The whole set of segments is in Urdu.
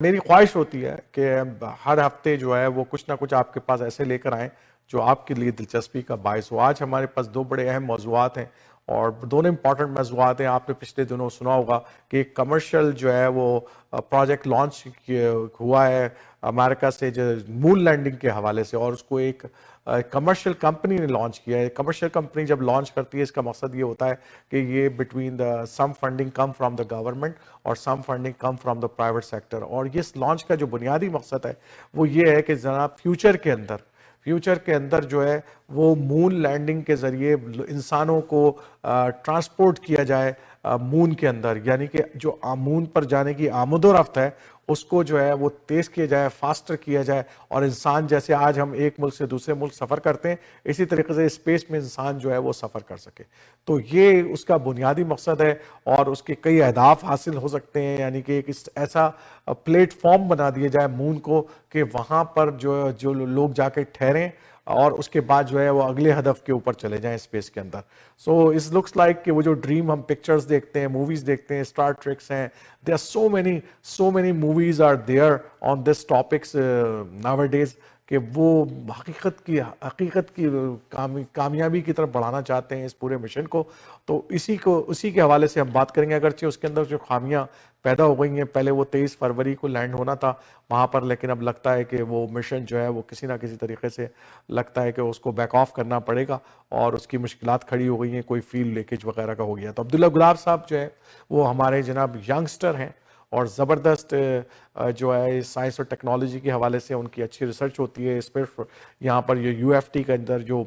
میری خواہش ہوتی ہے کہ ہر ہفتے جو ہے وہ کچھ نہ کچھ آپ کے پاس ایسے لے کر آئیں جو آپ کے لیے دلچسپی کا باعث ہو. آج ہمارے پاس دو بڑے اہم موضوعات ہیں اور دونوں امپورٹنٹ موضوعات ہیں. آپ نے پچھلے دنوں سنا ہوگا کہ ایک کمرشل جو ہے وہ پروجیکٹ لانچ ہوا ہے امریکہ سے جو مون لینڈنگ کے حوالے سے, اور اس کو ایک کمرشل کمپنی نے لانچ کیا ہے. کمرشل کمپنی جب لانچ کرتی ہے اس کا مقصد یہ ہوتا ہے کہ یہ between the some funding come from the government اور some funding come from the private sector. اور اس لانچ کا جو بنیادی مقصد ہے وہ یہ ہے کہ جناب فیوچر کے اندر جو ہے وہ مون لینڈنگ کے ذریعے انسانوں کو ٹرانسپورٹ کیا جائے مون کے اندر, یعنی کہ جو مون پر جانے کی آمد و رفت ہے اس کو جو ہے وہ تیز کیا جائے, فاسٹر کیا جائے, اور انسان جیسے آج ہم ایک ملک سے دوسرے ملک سفر کرتے ہیں اسی طریقے سے اسپیس میں انسان جو ہے وہ سفر کر سکے. تو یہ اس کا بنیادی مقصد ہے اور اس کے کئی اہداف حاصل ہو سکتے ہیں, یعنی کہ ایک ایسا پلیٹ فارم بنا دیا جائے مون کو کہ وہاں پر جو لوگ جا کے ٹھہریں اور اس کے بعد جو ہے وہ اگلے ہدف کے اوپر چلے جائیں اسپیس کے اندر. سو اس لکس لائک کہ وہ جو ڈریم ہم پکچرز دیکھتے ہیں, موویز دیکھتے ہیں, اسٹار ٹریکس ہیں, there are so many movies are there on this topics nowadays کہ وہ حقیقت کی کامیابی کی طرف بڑھانا چاہتے ہیں اس پورے مشن کو. تو اسی کے حوالے سے ہم بات کریں گے. اگرچہ اس کے اندر جو خامیاں پیدا ہو گئی ہیں, پہلے وہ 23 فروری کو لینڈ ہونا تھا وہاں پر, لیکن اب لگتا ہے کہ وہ مشن جو ہے وہ کسی نہ کسی طریقے سے لگتا ہے کہ اس کو بیک آف کرنا پڑے گا اور اس کی مشکلات کھڑی ہو گئی ہیں, کوئی فیلڈ لیکیج وغیرہ کا ہو گیا. تو عبداللہ گلاب صاحب جو ہے وہ ہمارے جناب ینگسٹر ہیں اور زبردست جو ہے سائنس اور ٹیکنالوجی کے حوالے سے ان کی اچھی ریسرچ ہوتی ہے. اس پر یہاں پر یہ یو ایف ٹی کے اندر جو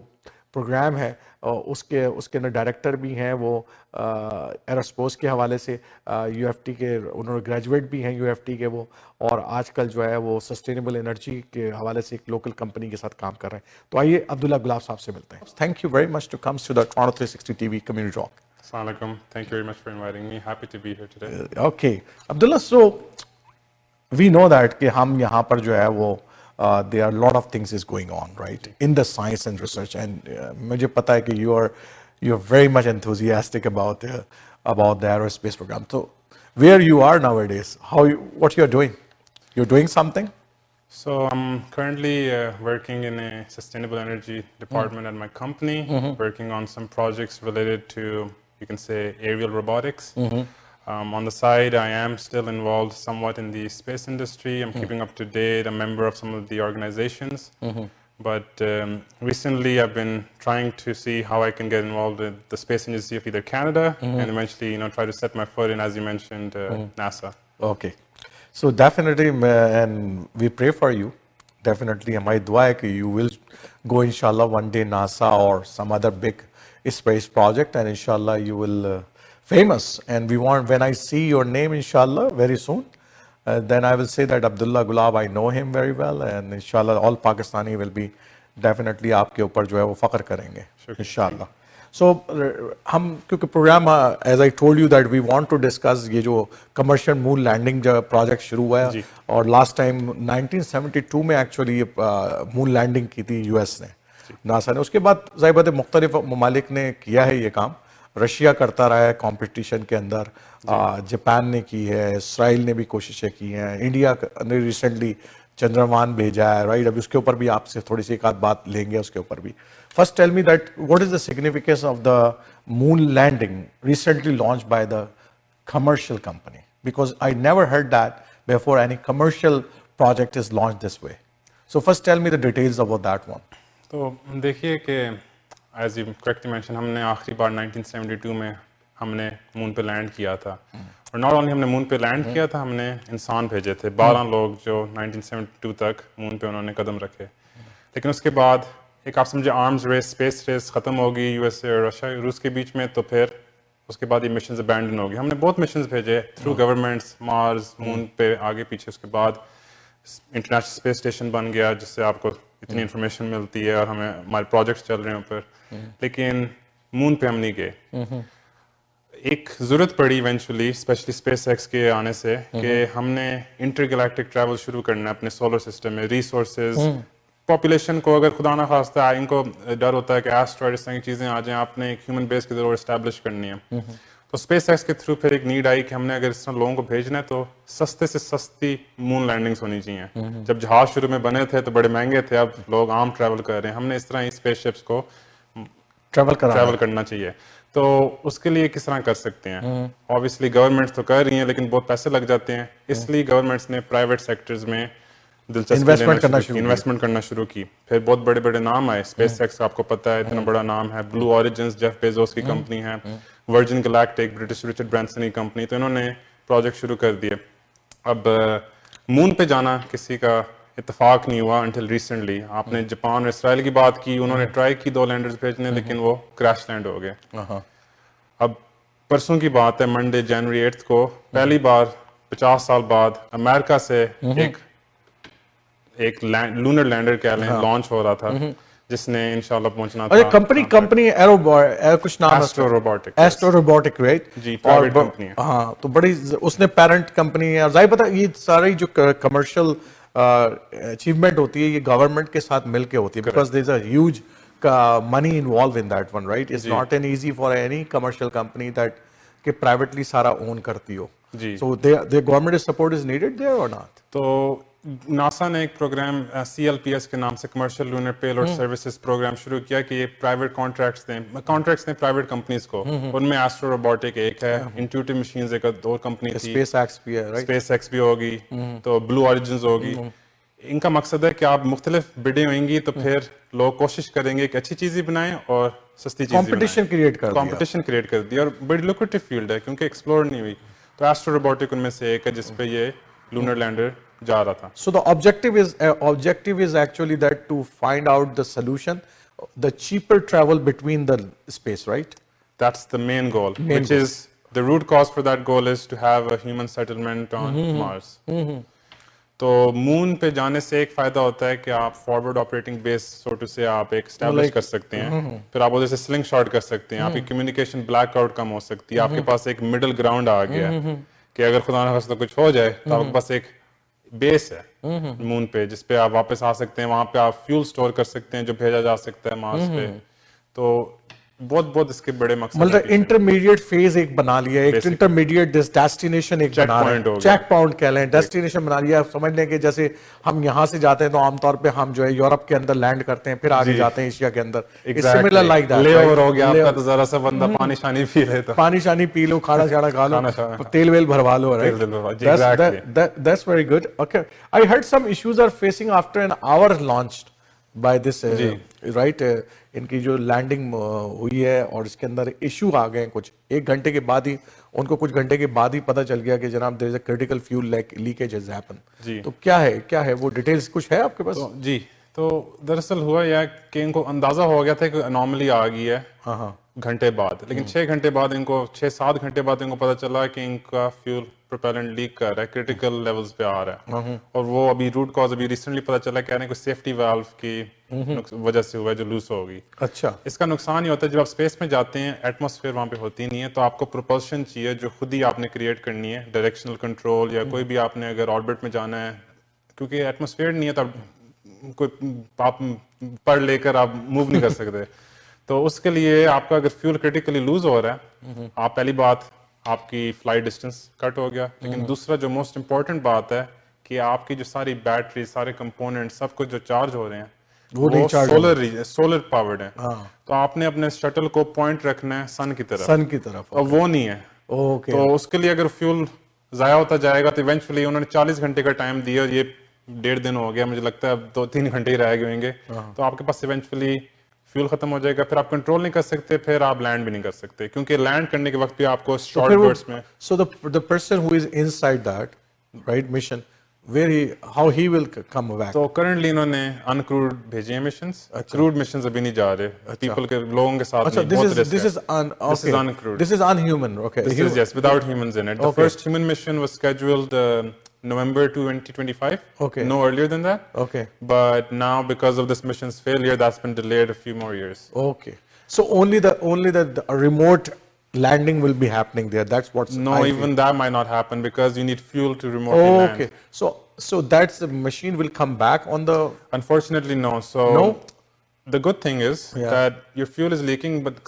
پروگرام ہے اس کے اندر ڈائریکٹر بھی ہیں وہ ایروسپوس کے حوالے سے, یو ایف ٹی کے انہوں نے گریجویٹ بھی ہیں یو ایف ٹی کے وہ, اور آج کل جو ہے وہ سسٹینیبل انرجی کے حوالے سے ایک لوکل کمپنی کے ساتھ کام کر رہے ہیں. تو آئیے عبداللہ گلاب صاحب سے ملتے ہیں. Thank you very much to comes to the Toronto 360 T V community talk. Assalamu alaikum. Thank you very much for inviting me. Happy to be here today. Okay. Abdullah, so we know that کہ ہم یہاں پر جو ہے وہ there are a lot of things is going on, right, in the science and research, and مجھے پتا ہے کہ you're very much enthusiastic about the aerospace program. So where you are nowadays, what you're doing? You're doing something? So I'm currently working in a sustainable energy department at my company, working on some projects related to, you can say, aerial robotics. On the side, I am still involved somewhat in the space industry. I'm keeping up to date, a member of some of the organizations. But recently, I've been trying to see how I can get involved with the space industry of either Canada and eventually, try to set my foot in, as you mentioned, NASA. Okay. So definitely, and we pray for you. Definitely, ہماری دعا ہے کہ you will go inshallah one day NASA or some other big space project, and inshallah you will famous. And we want, when I see your name inshallah very soon, then I will say that Abdullah Gulab, I know him very well, and inshallah all Pakistani will be definitely آپ کے اوپر جو ہے وہ فخر کریں گے inshallah. So ہم کیونکہ programme as I told you that we want to discuss یہ جو کمرشل مون لینڈنگ جو پروجیکٹ شروع ہوا ہے, اور لاسٹ ٹائم 1972 میں ایکچولی مون لینڈنگ کی تھی یو ایس نے, ناسا نے. اس کے بعد ظاہر بات ہے مختلف ممالک نے کیا ہے یہ کام. رشیا کرتا رہا ہے کمپٹیشن کے اندر, جاپان نے کی ہے, اسرائیل نے بھی کوششیں کی ہیں, انڈیا نے ریسنٹلی چندرمان بھیجا ہے, رائٹ. ابھی اس کے اوپر بھی آپ سے تھوڑی سی ایک آدھ بات لیں گے اس کے اوپر بھی. First tell me that what is the significance of the moon landing recently launched by the commercial company? Because I never heard that before any commercial project is launched this way. So first tell me the details about that one. تو دیکھیے کہ ایز یو کریکٹلی مینشن, ہم نے آخری بار 1972 میں ہم نے مون پہ لینڈ کیا تھا, اور ناٹ اونلی ہم نے مون پہ لینڈ کیا تھا, ہم نے انسان بھیجے تھے 12 لوگ جو 1972 تک مون پہ انہوں نے قدم رکھے. لیکن اس کے بعد ایک آپ سمجھے آرمز ریس, اسپیس ریس ختم ہوگی یو ایس اے اور رشیا روس کے بیچ میں, تو پھر اس کے بعد یہ مشنز ابینڈن ہو گئی. ہم نے بہت مشنز بھیجے تھرو گورنمنٹس, مارس, مون پہ آگے پیچھے. اس کے بعد انٹرنیشنل اسپیس اسٹیشن بن گیا جس سے آپ کو اتنی انفارمیشن ملتی ہے, اور ہمارے پروجیکٹس چل رہے ہیں اوپر. لیکن مون پہ ہم نہیں گئے. ایک ضرورت پڑی ایونچولی, اسپیشلی اسپیس ایکس کے آنے سے, کہ ہم نے انٹر گلیکٹک ٹریول شروع کرنا ہے اپنے سولر سسٹم میں. ریسورسز, پاپولیشن کو اگر خدا نہ خواستہ ان کو ڈر ہوتا ہے کہ ایسٹرائڈ اس طرح کی چیزیں آ جائیں, آپ نے ایک ہیومن بیس کی ضرور اسٹیبلش کرنی ہے. تو اسپیس ایکس کے تھرو پھر ایک نیڈ آئی کہ ہم نے اگر اس طرح لوگوں کو بھیجنا ہے تو سستے سے سستی مون لینڈنگس ہونی چاہیے. جب جہاز شروع میں بنے تھے تو بڑے مہنگے تھے, اب لوگ عام ٹریول کر رہے ہیں, ہم نے اس طرح اسپیس شپس کو ٹریول کرنا چاہیے. تو اس کے لیے کس طرح کر سکتے ہیں؟ آبویسلی گورنمنٹس تو کر رہی ہیں لیکن بہت پیسے لگ جاتے ہیں, اس لیے گورنمنٹس نے پرائیویٹ سیکٹرز میں انویسٹمنٹ کرنا شروع کی. پھر بہت بڑے بڑے نام آئے, اسپیس ایکس آپ کو پتا ہے اتنا بڑا نام ہے, بلو اوریجنز جیف بیزوس کی کمپنی ہے, Virgin Galactic British Richard Branson کی کمپنی, تو انہوں نے پروجیکٹ شروع کر دیے. اب مون پہ جانا کسی کا اتفاق نہیں ہوا انٹل ریسنٹلی. آپ نے جاپان اور اسرائیل کی بات کی, انہوں نے ٹرائی کی 2 لینڈرز بھیجنے لیکن وہ کریش لینڈ ہو گئے. اب پرسوں کی بات ہے, منڈے جنوری 8 کو پہلی بار 50 سال بعد امریکہ سے ایک لونر لینڈر کہہ لیں لانچ ہو رہا تھا, جس نے انشاءاللہ پہنچنا تھا. کمپنی کچھ نام ایسٹرو روبوٹک رائٹ جی, پرائیویٹ کمپنی ہے. ہاں, تو بڑی اس نے پیرنٹ کمپنی ہے, اور ظاہر پتہ یہ ساری جو کمرشل اچیومنٹ ہوتی ہے یہ گورنمنٹ کے ساتھ مل کے ہوتی ہے, because there is a huge money involved in that one, right? It's not an easy for any commercial company that کہ privately سارا own کرتی ہو. So the government support is needed there or not? تو ناسا نے ایک پروگرام CLPS کے نام سے کمرشل لونر پیلوڈ سروسز پروگرام شروع کیا کہ یہ پرائیویٹ کانٹریکٹس دیں پرائیویٹ کمپنیز کو. ان میں ایسٹرو روبوٹک ایک ہے, انٹیوٹیو مشینز ایک اور کمپنی تھی, اسپیس ایکس بھی ہے, اسپیس ایکس بھی ہوگی, تو بلو اوریجنز ہوگی. ان کا مقصد ہے کہ آپ مختلف بڈیں ہوئیں گی تو پھر لوگ کوشش کریں گے کہ اچھی چیزیں بنائیں اور سستی چیزیں بنائیں. کمپٹیشن کریٹ کر دیا, اور بڑی لوکریٹو فیلڈ ہے کیونکہ ایکسپلور نہیں ہوئی. تو ایسٹرو روبوٹک ان میں سے ایک ہے جس پہ یہ لونر لینڈر جا رہا تھا. So the objective is actually that to find out the solution, the cheaper travel between the space, right? That's the main goal, which is the root cause for that goal is to have a human settlement on Mars. تو مون پہ جانے سے ایک فائدہ ہوتا ہے کہ آپ فارورڈ آپریٹنگ بیس سوٹو سے آپ ایک اسٹیبلش کر سکتے ہیں, پھر آپ ادھر سے سلنگ شاٹ کر سکتے ہیں, آپ کی کمیونیکیشن بلیک آؤٹ کم ہو سکتی ہے, آپ کے پاس ایک مڈل گراؤنڈ آ گیا ہے کہ اگر خدا نہ خواستہ کچھ ہو جائے تو آپ کے پاس ایک بیس ہے مون پہ جس پہ آپ واپس آ سکتے ہیں, وہاں پہ آپ فیول سٹور کر سکتے ہیں جو بھیجا جا سکتا ہے مارس پہ. تو بہت اس کے بڑے مقصد مطلب انٹرمیڈیٹ فیز ایک بنا لیا, ایک انٹرمیڈیٹ ڈیسٹینیشن ایک بنا رہے ہیں, چیک پوائنٹ کہہ لیں, ڈیسٹینیشن بنا لیا. سمجھ لیں کہ جیسے ہم یہاں سے جاتے ہیں تو عام طور پہ ہم جو ہے یورپ کے اندر لینڈ کرتے ہیں, پھر آگے جاتے ہیں ایشیا کے اندر. سملر لائک دیٹ, لے اوور ہو گیا آپ کا تو ذرا سا بندہ پانی شانی پی لیتا, پانی شانی پی لو, کھانا شانا کھا لو, تیل ویل بھروا لو. That's very good. Okay, I heard some issues are facing after an hour launched by this, right? ان کی جو لینڈنگ ہوئی ہے اور اس کے اندر ایشو آ گئے کچھ 1 گھنٹے کے بعد ہی, ان کو کچھ گھنٹے کے بعد ہی پتہ چل گیا کہ جناب there is a critical fuel leakage has happened. تو کیا ہے وہ ڈیٹیلز کچھ ہے آپ کے پاس؟ جی, تو دراصل ہوا یہ کہ ان کو اندازہ ہو گیا تھا کہ انوملی آ گئی ہے گھنٹے بعد, لیکن 6 گھنٹے بعد ان کو 6-7 گھنٹے بعد ان کو پتہ چلا کہ ان کا فیول پروپیلنٹ لیک کر رہا ہے, کریٹیکل لیولز پہ آ رہا ہے, اور وہ ابھی روٹ کاز ابھی ریسنٹلی پتہ چلا کہہ رہے ہیں کوئی سیفٹی والو کی وجہ سے ہوا ہے جو لوز ہوگی. اچھا, اس کا نقصان یہ ہوتا ہے جب آپ اسپیس میں جاتے ہیں, ایٹماسفیئر وہاں پہ ہوتی نہیں ہے, تو آپ کو پروپلشن چاہیے جو خود ہی آپ نے کریٹ کرنی ہے, ڈائریکشنل کنٹرول یا کوئی بھی آپ نے اگر آربٹ میں جانا ہے, کیونکہ ایٹماسفیئر نہیں ہے تو کوئی آپ پڑھ لے کر آپ موو نہیں کر سکتے. تو اس کے لیے آپ کا اگر فیول کریٹیکلی لوز ہو رہا ہے, آپ پہلی بات آپ کی فلائٹ ڈسٹینس کٹ ہو گیا, لیکن دوسرا جو موسٹ امپورٹنٹ بات ہے کہ آپ کی جو ساری بیٹری, سارے کمپوننٹ, سب کچھ جو چارج ہو رہے ہیں وہ سولر پاورڈ ہے. تو آپ نے اپنے شٹل کو پوائنٹ رکھنا ہے سن کی طرف, اور وہ نہیں ہے. تو اس کے لیے اگر فیول ضائع ہوتا جائے گا تو ایونچولی انہوں نے 40 گھنٹے کا ٹائم دیا, یہ 1.5 دن ہو گیا, مجھے لگتا ہے اب 2-3 گھنٹے ہی رہ گئے ہوئیں گے. تو آپ کے پاس ایونچولی فیول ختم ہو جائے گا, پھر آپ کنٹرول نہیں کر سکتے, پھر آپ لینڈ بھی نہیں کر سکتے, کیونکہ لینڈ کرنے کے وقت بھی آپ کو شارٹ برسٹ میں. So the person who is inside that right mission, how he will come back? تو کرنٹلی انہوں نے uncrewed بھیجے ہیں missions, crewed missions ابھی نہیں جا رہے, people کے لوگوں کے ساتھ نہیں, بہت رسک ہے. This is uncrewed. This is unhuman. Okay. This is, yes, without humans in it. The first human mission was scheduled November 2025. Okay. No earlier than that. Okay. But now because of this mission's failure, that's been delayed a few more years. Okay. So only the remote landing will be happening there. That's what's even that might not happen because you need fuel to remotely land. Okay. So that's the machine will come back on the. Unfortunately, no. So No? the good thing is that your fuel is leaking but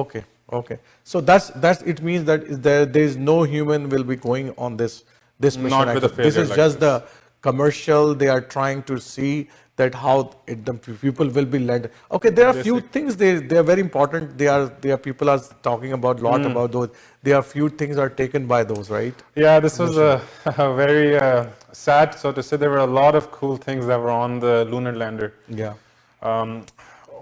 Okay, okay. So that's it means that there is no human will be going on this mission. Not with a This failure is like just the commercial. They are trying to see that how the people will be led. Okay, there are few things they are very important. They are people are talking about lot about those. There are few things are taken by those, right? Yeah, this was a very sad, so to say. There were a lot of cool things that were on the lunar lander. Yeah.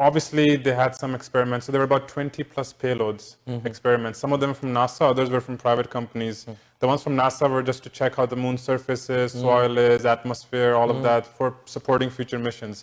Obviously, they had some experiments. So there were about 20 plus payloads experiments. Some of them from NASA, others were from private companies. The ones from NASA were just to check how the moon's surface is, soil is, atmosphere, all of that for supporting future missions.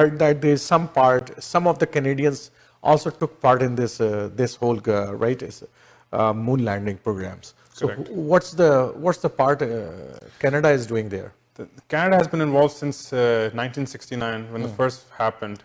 heard that there is some of the Canadians also took part in this whole right moon landing programs. So what's the part Canada is doing there? Canada has been involved since 1969 when the first happened.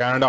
Canada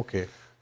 Okay.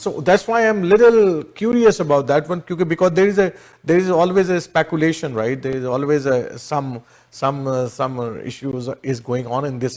So that's why I'm little curious about that one, because there is always a speculation, right? There is always some issues is going on in this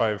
5.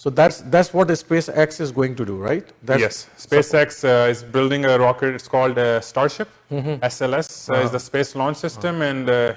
so that's what SpaceX is going to do, right? Yes, SpaceX is building a rocket. It's called Starship. SLS is the space launch system, and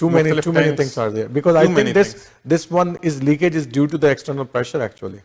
too many things are there, because I think this one is leakage is due to the external pressure actually.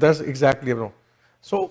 that's exactly bro. So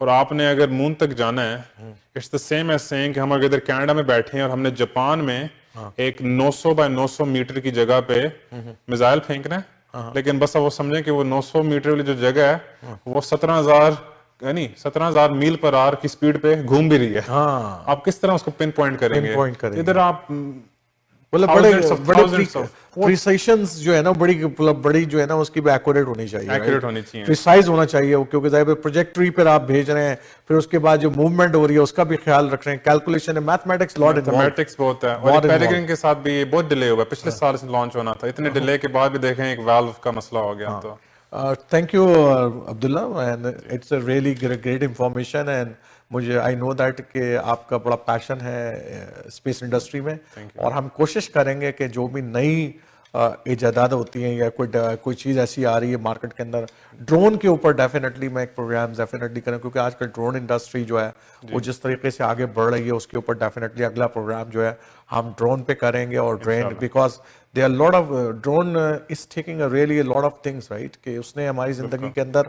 اور آپ نے اگر مون تک جانا ہے it's the same as seeing کہ ہم اگر ادھر کینیڈا میں بیٹھے ہیں اور ہم نے جاپان میں ایک 900 بائی 900 میٹر کی جگہ پہ میزائل پھینکنا ہے، لیکن بس اب وہ سمجھیں کہ وہ 900 میٹر والی جو جگہ ہے وہ 17,000 میل پر آور کی سپیڈ پہ گھوم بھی رہی ہے. آپ کس طرح اس کو پن پوائنٹ کریں گے؟ ادھر آپ مطلب بڑے پریسیشنز جو ہے نا بڑی جو ہے نا اس کی بھی ایکوریٹ ہونی چاہیے، ایکوریٹ ہونی چاہیے، پریسائز ہونا چاہیے، کیونکہ ظاہر پروجیکٹری پر آپ بھیج رہے ہیں، پھر اس کے بعد جو موومنٹ ہو رہی ہے اس کا بھی خیال رکھ رہے ہیں، کیلکولیشن ہے، میتھمیٹکس بہت ہے. اور پیڈگرنگ کے ساتھ بھی بہت ڈیلے ہوا، پچھلے سال سے لانچ ہونا تھا، اتنے ڈیلے کے بعد بھی دیکھیں ایک والو کا مسئلہ ہو گیا. تو thank you Abdullah, and it's a really great information, اینڈ مجھے آئی نو دیٹ کہ آپ کا بڑا پیشن ہے اسپیس انڈسٹری میں، اور ہم کوشش کریں گے کہ جو بھی نئی ایجادات ہوتی ہیں یا کوئی چیز ایسی آ رہی ہے مارکیٹ کے اندر، ڈرون کے اوپر ڈیفینیٹلی میں ایک پروگرام ڈیفینیٹلی کریں، کیونکہ آج کل ڈرون انڈسٹری جو ہے وہ جس طریقے سے آگے بڑھ رہی ہے اس کے اوپر ڈیفینیٹلی اگلا پروگرام جو ہے ہم ڈرون پہ کریں گے. اور drone because they are lot of drone is taking really lot of things right, کہ اس نے ہماری زندگی کے اندر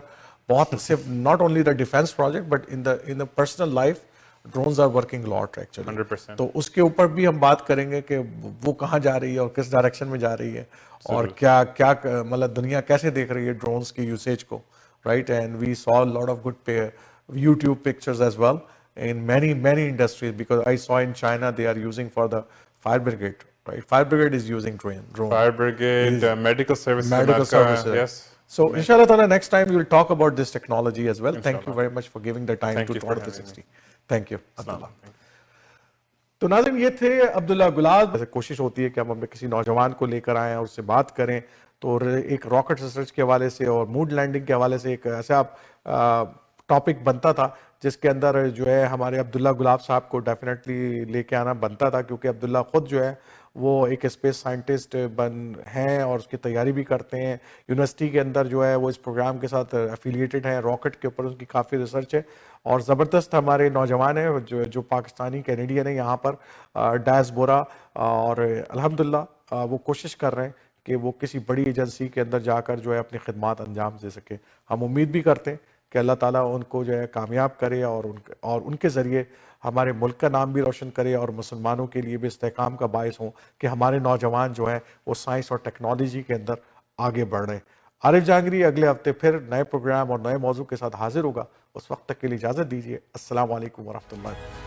بہت صرف not only the defence project but in the personal life drones are working lot actually. 100%. تو اس کے اوپر بھی ہم بات کریں گے کہ وہ کہاں جا رہی ہے اور کس ڈائریکشن میں جا رہی ہے، اور کیا مطلب دنیا کیسے دیکھ رہی ہے ڈرونز کی یوسیج کو، right. And we saw lot of good YouTube pictures as well in many industries, because I saw in China they are using for the fire brigade, right? Fire brigade is using drone. Fire brigade, medical services. Yes. So inshallah ta'ala next time we will talk about this technology as well. Thank you very much for giving the time to Thought 360. Thank you. تو ناظرین یہ تھے عبداللہ گلاب. کوشش ہوتی ہے کہ ہم اپنے کسی نوجوان کو لے کر آئیں اور اس سے بات کریں، تو ایک راکٹ ریسرچ کے حوالے سے اور مون لینڈنگ کے حوالے سے ایک ایسا ٹاپک بنتا تھا جس کے اندر جو ہے ہمارے عبداللہ گلاب صاحب کو ڈیفینیٹلی لے کے آنا بنتا تھا، کیونکہ عبداللہ خود جو ہے وہ ایک اسپیس سائنٹسٹ ہیں اور اس کی تیاری بھی کرتے ہیں. یونیورسٹی کے اندر جو ہے وہ اس پروگرام کے ساتھ افیلیٹڈ ہیں، راکٹ کے اوپر ان کی کافی ریسرچ ہے، اور زبردست ہمارے نوجوان ہیں جو پاکستانی کینیڈین ہیں یہاں پر ڈائسپورا، اور الحمدللہ وہ کوشش کر رہے ہیں کہ وہ کسی بڑی ایجنسی کے اندر جا کر جو ہے اپنی خدمات انجام دے سکے. ہم امید بھی کرتے ہیں کہ اللہ تعالیٰ ان کو جو ہے کامیاب کرے اور ان کے ذریعے ہمارے ملک کا نام بھی روشن کرے، اور مسلمانوں کے لیے بھی استحکام کا باعث ہوں کہ ہمارے نوجوان جو ہیں وہ سائنس اور ٹیکنالوجی کے اندر آگے بڑھ رہے ہیں. عارف جہانگیری اگلے ہفتے پھر نئے پروگرام اور نئے موضوع کے ساتھ حاضر ہوگا. اس وقت تک کے لیے اجازت دیجیے. السلام علیکم ورحمۃ اللہ.